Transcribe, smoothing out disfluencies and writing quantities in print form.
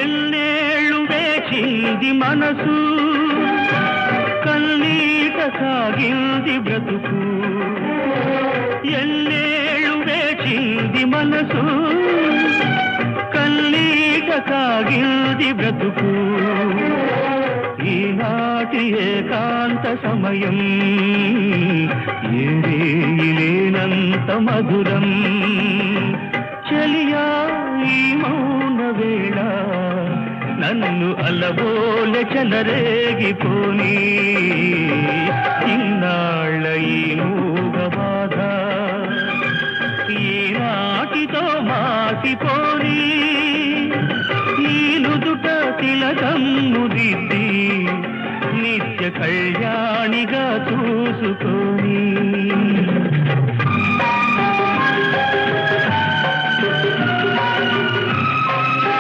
ఎన్నేళ్ళు వేచింది మనసు, కన్నీట సాగింది బ్రతుకు. ఎన్నేళ్ళు వేచింది మనసు, కన్నీట సాగింది బ్రతుకు. ఈనాటి ఏకాంత సమయం ఏలేనంత మధురం. చెలియా ఈ మౌన వేళ నన్ను అలవోలె చెలరేగిపోని. ఇన్నాళ్ళ ఈ మూగ బాధ ఈనాటితో మాసిపోని. ఈ నుదుట తిలకమ్ము దిద్ది నిత్య కళ్యాణిగా చూసుకో.